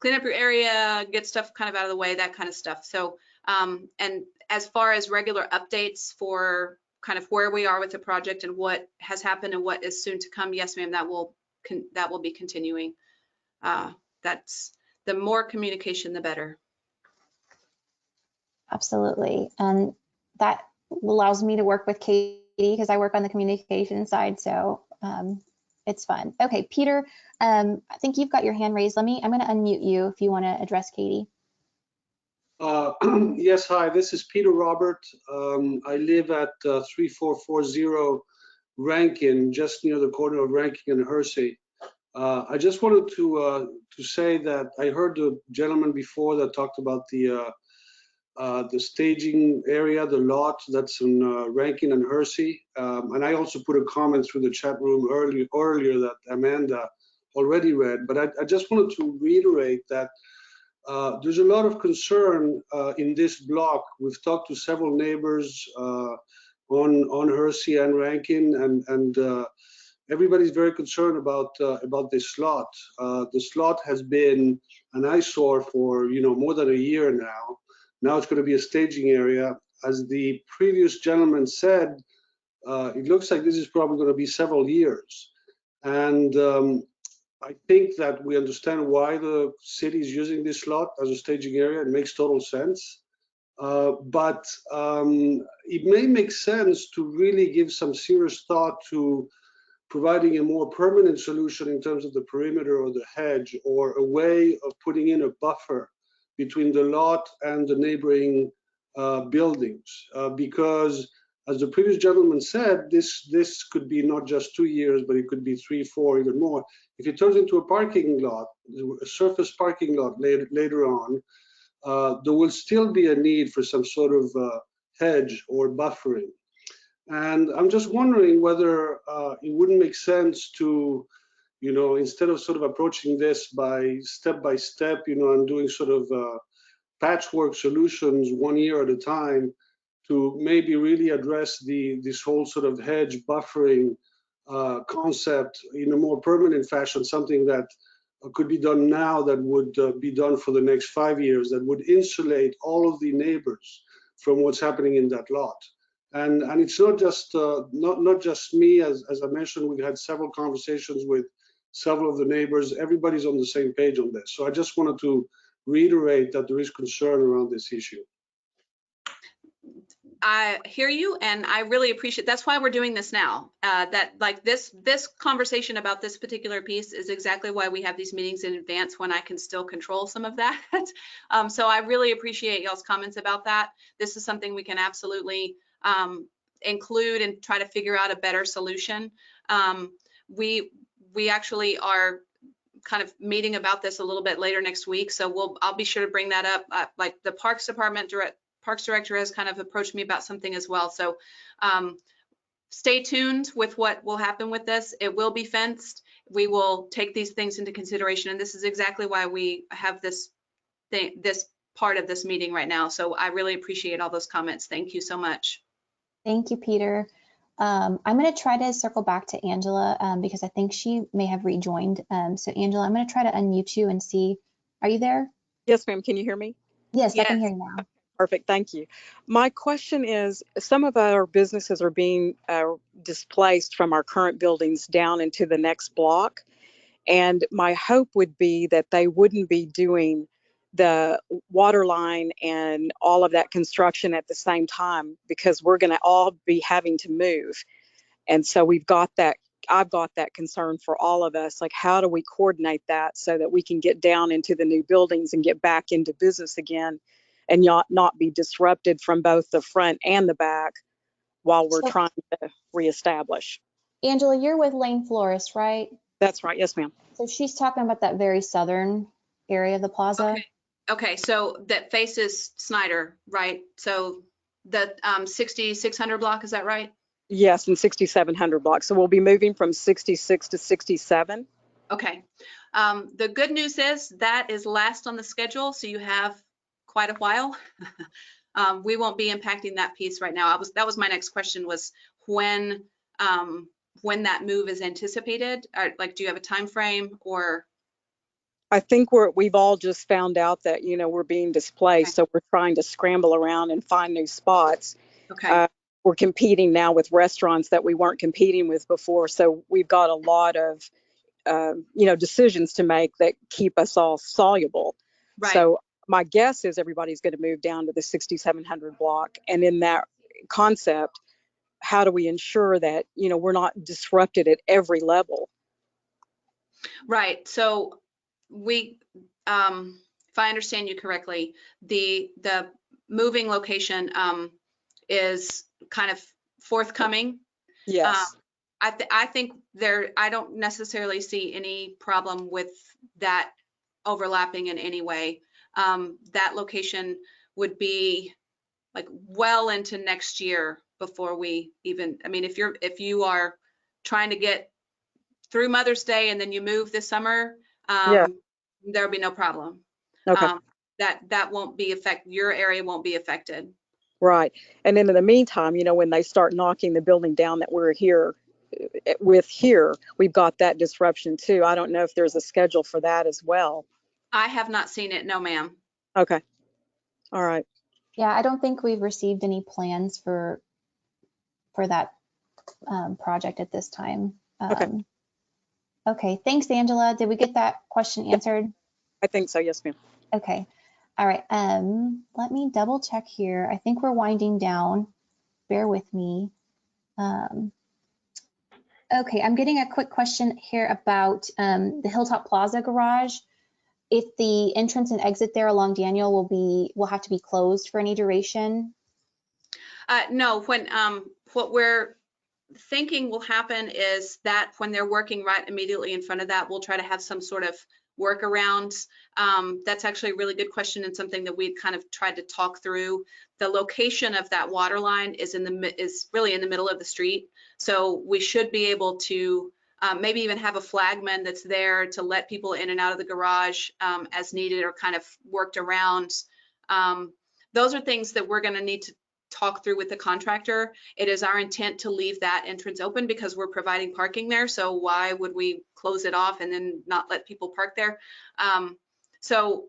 clean up your area, get stuff kind of out of the way, that kind of stuff. So, and as far as regular updates for kind of where we are with the project and what has happened and what is soon to come, yes, ma'am, that will be continuing. That's the more communication, the better. Absolutely, and that allows me to work with Katie, because I work on the communication side, so it's fun. Okay, Peter, I think you've got your hand raised. I'm going to unmute you if you want to address Katie. Yes, hi, this is Peter Robert. I live at 3440 Rankin, just near the corner of Rankin and Hersey. I just wanted to say that I heard the gentleman before that talked about the staging area, the lot that's in Rankin and Hersey. And I also put a comment through the chat room earlier that Amanda already read, but I just wanted to reiterate that there's a lot of concern in this block. We've talked to several neighbors on Hersey and Rankin, and everybody's very concerned about this lot. This lot has been an eyesore for more than a year now. Now it's going to be a staging area. As the previous gentleman said, it looks like this is probably going to be several years. And I think that we understand why the city is using this lot as a staging area. It makes total sense. But it may make sense to really give some serious thought to providing a more permanent solution in terms of the perimeter or the hedge, or a way of putting in a buffer between the lot and the neighboring buildings, because as the previous gentleman said, this could be not just 2 years, but it could be 3, 4, even more. If it turns into a parking lot, a surface parking lot later on, there will still be a need for some sort of hedge or buffering. And I'm just wondering whether it wouldn't make sense to, instead of sort of approaching this by step, and doing sort of patchwork solutions 1 year at a time, to maybe really address this whole sort of hedge buffering concept in a more permanent fashion, something that could be done now that would be done for the next 5 years, that would insulate all of the neighbors from what's happening in that lot. And it's not just not just me, as I mentioned, we had several conversations with several of the neighbors. Everybody's on the same page on this. So I just wanted to reiterate that there is concern around this issue. I hear you, and I really appreciate. That's why we're doing this now. This conversation about this particular piece is exactly why we have these meetings in advance, when I can still control some of that. So I really appreciate y'all's comments about that. This is something we can absolutely include and try to figure out a better solution. We actually are kind of meeting about this a little bit later next week, so I'll be sure to bring that up. Like the Parks Director has kind of approached me about something as well. So stay tuned with what will happen with this. It will be fenced. We will take these things into consideration. And this is exactly why we have this part of this meeting right now. So I really appreciate all those comments. Thank you so much. Thank you, Peter. I'm going to try to circle back to Angela because I think she may have rejoined. So Angela, I'm going to try to unmute you and see. Are you there? Yes, ma'am. Can you hear me? Yes, I can hear you now. Perfect. Thank you. My question is, some of our businesses are being displaced from our current buildings down into the next block. And my hope would be that they wouldn't be doing the water line and all of that construction at the same time, because we're going to all be having to move. And so I've got that concern for all of us. Like, how do we coordinate that so that we can get down into the new buildings and get back into business again, and not be disrupted from both the front and the back while we're trying to reestablish. Angela, you're with Lane Florist, right? That's right. Yes, ma'am. So she's talking about that very southern area of the plaza. Okay, so that faces Snider, right? So the 6600 block, is that right? Yes, in 6700 block. So we'll be moving from 66 to 67. Okay. The good news is that is last on the schedule, so you have quite a while. We won't be impacting that piece right now. That was my next question, was when that move is anticipated. Like, do you have a time frame? Or I think we've all just found out that we're being displaced, so we're trying to scramble around and find new spots. Okay. We're competing now with restaurants that we weren't competing with before, so we've got a lot of decisions to make that keep us all soluble. Right. So my guess is everybody's going to move down to the 6700 block, and in that concept, how do we ensure that we're not disrupted at every level? Right. So we, if I understand you correctly, the moving location is kind of forthcoming. Yes. I think I don't necessarily see any problem with that overlapping in any way. That location would be like well into next year before we even, I mean, if you are trying to get through Mother's Day and then you move this summer, there'll be no problem. Okay. That won't be your area won't be affected. Right. And then in the meantime, when they start knocking the building down that we're here, we've got that disruption too. I don't know if there's a schedule for that as well. I have not seen it. No, ma'am. Okay. All right. Yeah, I don't think we've received any plans for that project at this time. Okay. Okay, thanks, Angela. Did we get that question answered? I think so. Yes, ma'am. Okay. All right. Let me double check here. I think we're winding down. Bear with me. Okay, I'm getting a quick question here about the Hilltop Plaza garage. if the entrance and exit there along Daniel will have to be closed for any duration? No, what we're thinking will happen is that when they're working right immediately in front of that, we'll try to have some sort of workaround. That's actually a really good question and something that we've kind of tried to talk through. The location of that water line is really in the middle of the street, so we should be able to maybe even have a flagman that's there to let people in and out of the garage as needed or kind of worked around. Those are things that we're going to need to talk through with the contractor. It is our intent to leave that entrance open because we're providing parking there. So why would we close it off and then not let people park there? So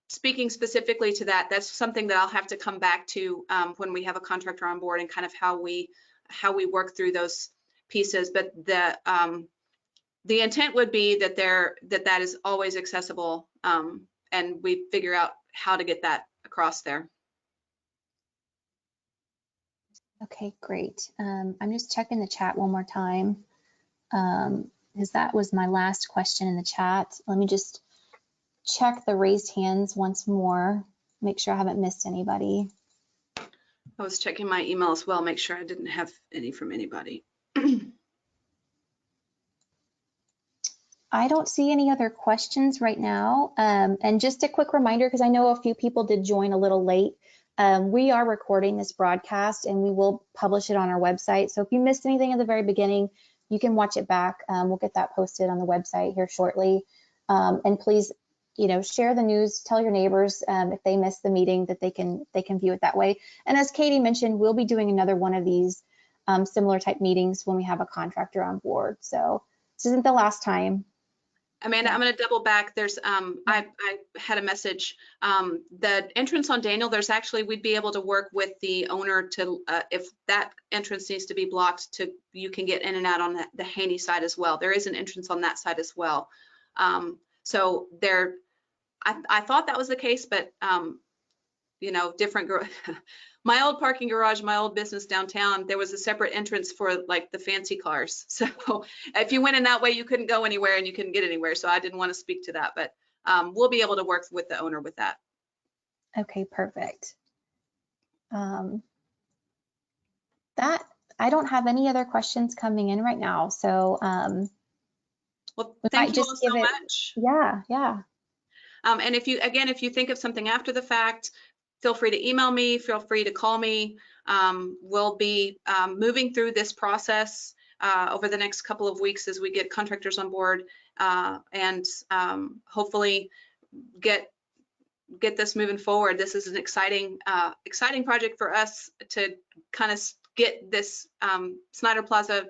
speaking specifically to that, that's something that I'll have to come back to when we have a contractor on board and kind of how we work through those pieces. But the intent would be that that is always accessible, and we figure out how to get that across there. Okay, great. I'm just checking the chat one more time, because that was my last question in the chat. Let me just check the raised hands once more, make sure I haven't missed anybody. I was checking my email as well, make sure I didn't have any from anybody. I don't see any other questions right now. And just a quick reminder, because I know a few people did join a little late. We are recording this broadcast and we will publish it on our website. So if you missed anything at the very beginning, you can watch it back. We'll get that posted on the website here shortly. And please, share the news, tell your neighbors if they missed the meeting that they can view it that way. And as Katie mentioned, we'll be doing another one of these similar type meetings when we have a contractor on board. So this isn't the last time. Amanda, I'm going to double back. There's, I had a message. The entrance on Daniel, we'd be able to work with the owner to, if that entrance needs to be blocked, you can get in and out on the Haney side as well. There is an entrance on that side as well. So I thought that was the case, but different. My old parking garage, my old business downtown, there was a separate entrance for like the fancy cars. So if you went in that way, you couldn't go anywhere and you couldn't get anywhere. So I didn't want to speak to that, but we'll be able to work with the owner with that. Okay, perfect. That I don't have any other questions coming in right now. So well, thank you all so much. Yeah. And if you think of something after the fact, feel free to email me, feel free to call me. We'll be moving through this process over the next couple of weeks as we get contractors on board and hopefully get this moving forward. This is an exciting project for us to kind of get this Snider Plaza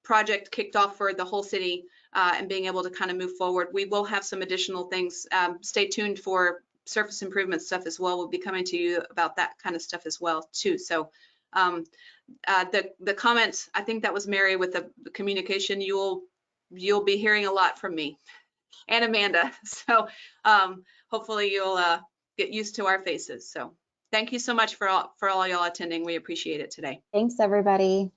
project kicked off for the whole city and being able to kind of move forward. We will have some additional things. Stay tuned for surface improvement stuff as well. We'll be coming to you about that kind of stuff as well too. So the comments, I think that was Mary with the communication. You'll be hearing a lot from me and Amanda. So hopefully you'll get used to our faces. So thank you so much for all y'all attending. We appreciate it today. Thanks everybody.